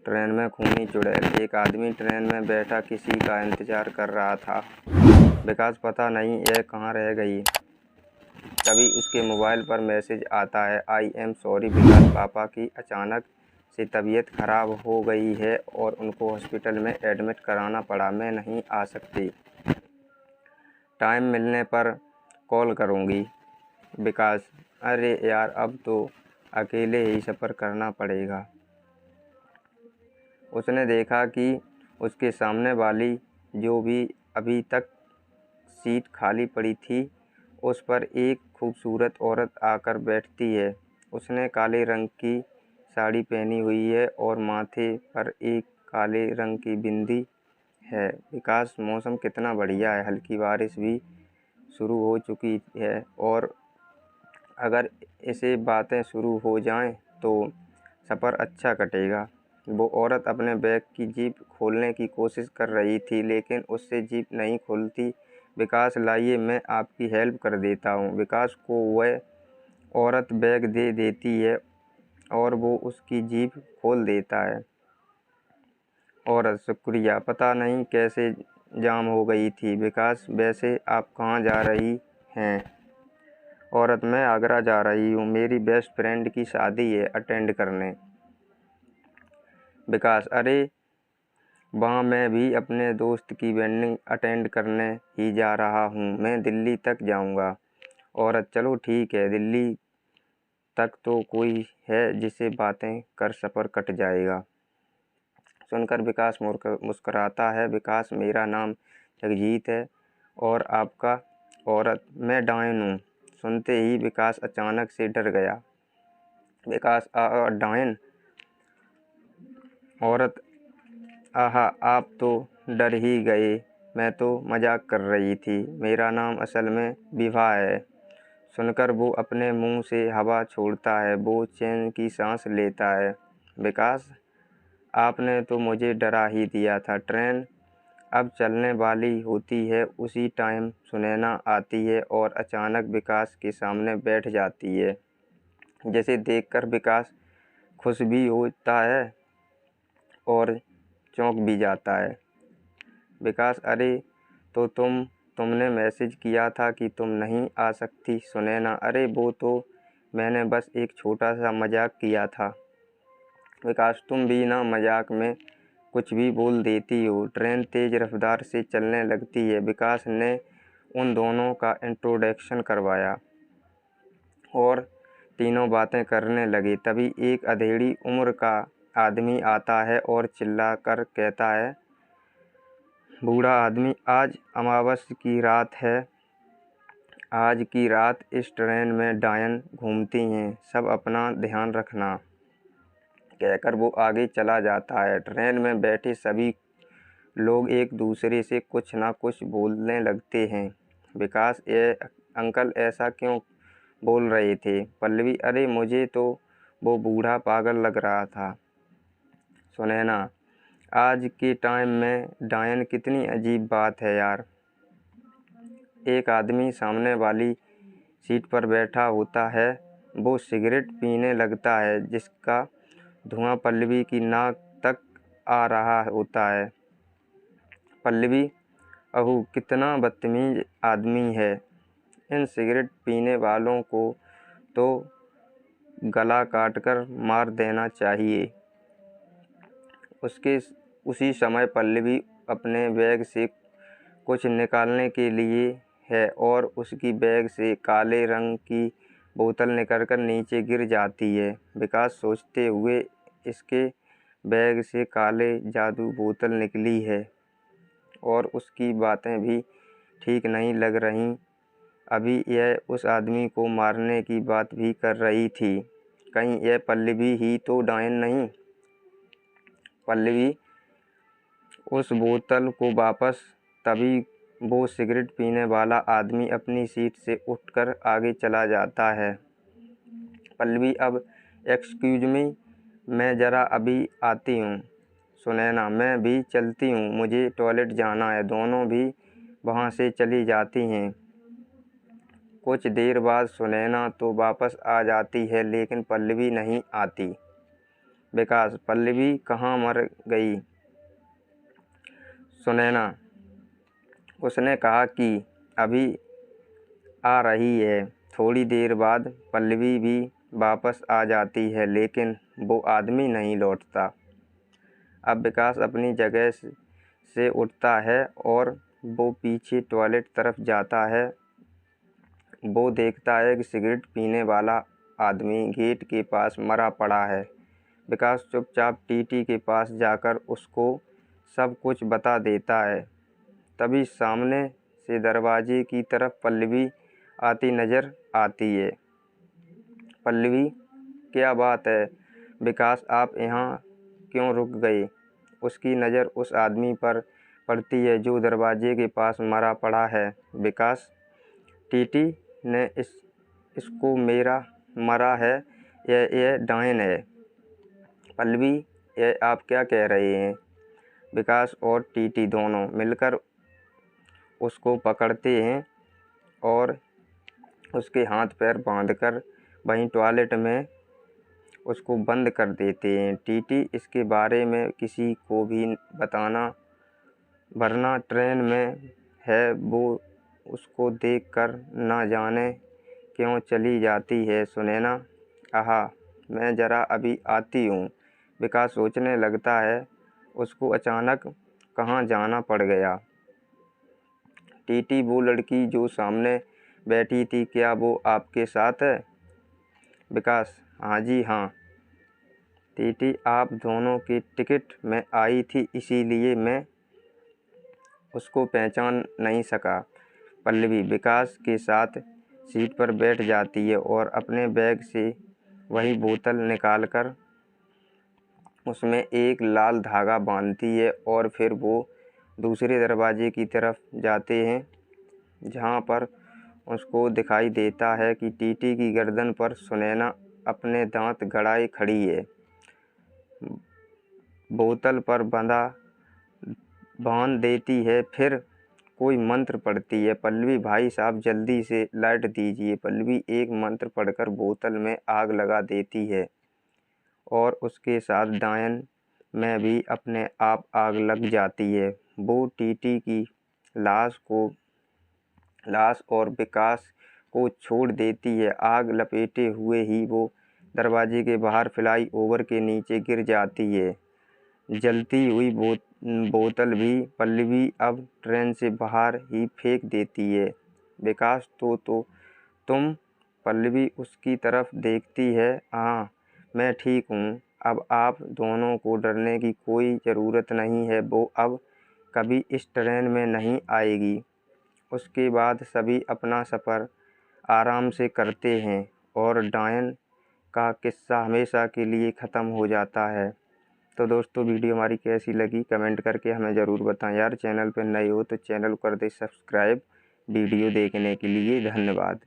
Train में खूनी चुड़ैल। एक आदमी ट्रेन में बैठा किसी का इंतजार कर रहा था। विकास पता नहीं यह कहाँ रह गई। तभी उसके मोबाइल पर मैसेज आता है, आई एम सॉरी विकास, पापा की अचानक से तबीयत खराब हो गई है और उनको हॉस्पिटल में एडमिट कराना पड़ा। मैं नहीं आ सकती। टाइम मिलने पर कॉल करूँगी। विकास, अरे यार, अब तो अकेले ही सफ़र करना पड़ेगा। उसने देखा कि उसके सामने वाली जो भी अभी तक सीट खाली पड़ी थी, उस पर एक खूबसूरत औरत आकर बैठती है। उसने काले रंग की साड़ी पहनी हुई है और माथे पर एक काले रंग की बिंदी है। विकास, मौसम कितना बढ़िया है, हल्की बारिश भी शुरू हो चुकी है और अगर ऐसे बातें शुरू हो जाएं तो सफ़र अच्छा कटेगा। वो औरत अपने बैग की जिप खोलने की कोशिश कर रही थी, लेकिन उससे जिप नहीं खुलती। विकास, लाइए मैं आपकी हेल्प कर देता हूँ। विकास को वह औरत बैग दे देती है और वो उसकी जिप खोल देता है। औरत, शुक्रिया, पता नहीं कैसे जाम हो गई थी। विकास, वैसे आप कहाँ जा रही हैं? औरत, मैं आगरा जा रही हूँ, मेरी बेस्ट फ्रेंड की शादी है, अटेंड करने। विकास, अरे वहाँ मैं भी अपने दोस्त की वेडिंग अटेंड करने ही जा रहा हूँ। मैं दिल्ली तक जाऊँगा। औरत, चलो ठीक है, दिल्ली तक तो कोई है जिसे बातें कर सफ़र कट जाएगा। सुनकर विकास मुस्कुराता है। विकास, मेरा नाम जगजीत है और आपका? औरत, मैं डायन हूँ। सुनते ही विकास अचानक से डर गया। विकास, डायन? औरत, आहा, आप तो डर ही गए, मैं तो मजाक कर रही थी। मेरा नाम असल में विभा है। सुनकर वो अपने मुंह से हवा छोड़ता है। वो चैन की सांस लेता है। विकास, आपने तो मुझे डरा ही दिया था। ट्रेन अब चलने वाली होती है, उसी टाइम सुनैना आती है और अचानक विकास के सामने बैठ जाती है, जिसे देखकर विकास खुश भी होता है और चौंक भी जाता है। विकास, अरे तो तुमने मैसेज किया था कि तुम नहीं आ सकती। सुनैना, अरे वो तो मैंने बस एक छोटा सा मजाक किया था। विकास, तुम भी ना मजाक में कुछ भी बोल देती हो। ट्रेन तेज़ रफ्तार से चलने लगती है। विकास ने उन दोनों का इंट्रोडक्शन करवाया और तीनों बातें करने लगे। तभी एक अधेड़ी उम्र का आदमी आता है और चिल्ला कर कहता है, बूढ़ा आदमी, आज अमावस्या की रात है। आज की रात इस ट्रेन में डायन घूमती हैं, सब अपना ध्यान रखना। कहकर वो आगे चला जाता है। ट्रेन में बैठे सभी लोग एक दूसरे से कुछ ना कुछ बोलने लगते हैं। विकास, ये अंकल ऐसा क्यों बोल रहे थे? पल्लवी, अरे मुझे तो वो बूढ़ा पागल लग रहा था। सुनैना, आज के टाइम में डायन कितनी अजीब बात है यार। एक आदमी सामने वाली सीट पर बैठा होता है। वो सिगरेट पीने लगता है, जिसका धुआं पल्लवी की नाक तक आ रहा होता है। पल्लवी, अहू कितना बदतमीज आदमी है। इन सिगरेट पीने वालों को तो गला काटकर मार देना चाहिए। उसी समय पल्लवी अपने बैग से कुछ निकालने के लिए है और उसकी बैग से काले रंग की बोतल निकलकर नीचे गिर जाती है। विकास सोचते हुए, इसके बैग से काले जादू बोतल निकली है और उसकी बातें भी ठीक नहीं लग रहीं। अभी यह उस आदमी को मारने की बात भी कर रही थी। कहीं यह पल्लवी ही तो डायन नहीं? पल्लवी उस बोतल को वापस। तभी वो सिगरेट पीने वाला आदमी अपनी सीट से उठकर आगे चला जाता है। पल्लवी, अब एक्सक्यूज मी, मैं ज़रा अभी आती हूँ। सुनैना, मैं भी चलती हूँ, मुझे टॉयलेट जाना है। दोनों भी वहाँ से चली जाती हैं। कुछ देर बाद सुनैना तो वापस आ जाती है, लेकिन पल्लवी नहीं आती। विकास, पल्लवी कहाँ मर गई? सुनैना, उसने कहा कि अभी आ रही है। थोड़ी देर बाद पल्लवी भी वापस आ जाती है, लेकिन वो आदमी नहीं लौटता। अब विकास अपनी जगह से उठता है और वो पीछे टॉयलेट तरफ जाता है। वो देखता है कि सिगरेट पीने वाला आदमी गेट के पास मरा पड़ा है। विकास चुपचाप टीटी के पास जाकर उसको सब कुछ बता देता है। तभी सामने से दरवाजे की तरफ पल्लवी आती नज़र आती है। पल्लवी, क्या बात है विकास, आप यहाँ क्यों रुक गए? उसकी नज़र उस आदमी पर पड़ती है जो दरवाजे के पास मरा पड़ा है। विकास, टीटी ने इसको मेरा मरा है, यह डायन है। पल्लवी, यह आप क्या कह रहे हैं? विकास और टीटी दोनों मिलकर उसको पकड़ते हैं और उसके हाथ पैर बांधकर वहीं टॉयलेट में उसको बंद कर देते हैं। टीटी इसके बारे में किसी को भी बताना, वरना ट्रेन में है वो उसको देखकर ना जाने क्यों चली जाती है। सुनैना, आहा, मैं ज़रा अभी आती हूँ। विकास सोचने लगता है उसको अचानक कहाँ जाना पड़ गया। टीटी, वो लड़की जो सामने बैठी थी, क्या वो आपके साथ है? विकास, हाँ जी हाँ। टीटी, आप दोनों की टिकट में आई थी, इसीलिए मैं उसको पहचान नहीं सका। पल्लवी विकास के साथ सीट पर बैठ जाती है और अपने बैग से वही बोतल निकालकर उसमें एक लाल धागा बांधती है और फिर वो दूसरे दरवाजे की तरफ जाते हैं, जहाँ पर उसको दिखाई देता है कि टीटी की गर्दन पर सुनैना अपने दांत गड़ाए खड़ी है, बोतल पर बांध देती है, फिर कोई मंत्र पढ़ती है। पल्लवी, भाई साहब जल्दी से लाइट दीजिए। पल्लवी एक मंत्र पढ़कर बोतल में आग लगा देती है और उसके साथ डायन में भी अपने आप आग लग जाती है। वो टीटी की लाश और विकास को छोड़ देती है। आग लपेटे हुए ही वो दरवाजे के बाहर फ्लाई ओवर के नीचे गिर जाती है। जलती हुई बोतल भी पल्लवी अब ट्रेन से बाहर ही फेंक देती है। विकास, तो तुम? पल्लवी उसकी तरफ देखती है। हाँ, मैं ठीक हूँ। अब आप दोनों को डरने की कोई ज़रूरत नहीं है। वो अब कभी इस ट्रेन में नहीं आएगी। उसके बाद सभी अपना सफ़र आराम से करते हैं और डायन का किस्सा हमेशा के लिए ख़त्म हो जाता है। तो दोस्तों, वीडियो हमारी कैसी लगी कमेंट करके हमें ज़रूर बताएं। यार चैनल पर नए हो तो चैनल कर दे सब्सक्राइब। वीडियो देखने के लिए धन्यवाद।